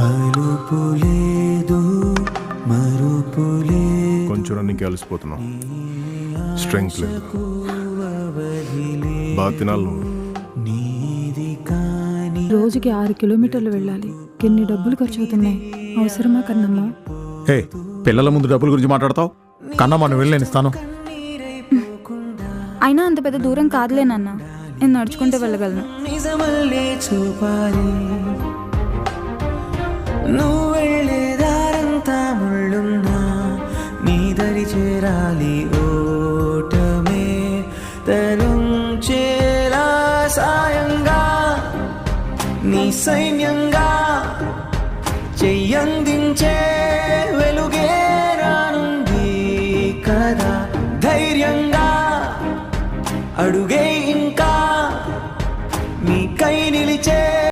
అలుపులేదు మరుపులే కొంచెం రన్నింగ్కి అలసిపోతున్నావు, స్ట్రెంగ్త్ లేదు. బాగా తినాలి నువ్వు. రోజుకి 6 కిలోమీటర్లు వెళ్ళాలి. ఎన్ని డబ్బులు ఖర్చు అవుతున్నాయి? అవసరమా కన్నమ్మ? హే, పిల్లల ముందు డబ్బుల గురించి మాట్లాడతావు? కన్నమ్మ నువ్వు వెళ్ళి నేను ఇస్తాను. అయినా అంత పెద్ద దూరం కాదులే నాన్న, నేను నడుచుకుంటూ వెళ్ళగలను. నిజమల్లే చూపాలి, నువ్వు వెళ్ళే దారంతా ముళ్ళున్నా నీ దరి చేరాలి. ఓటమే తరుంచేలా సాయంగా నీ సైన్యంగా చెయ్యందించే వెలుగే రానుంది కదా. ధైర్యంగా అడుగే ఇంకా నీ కై నిలిచే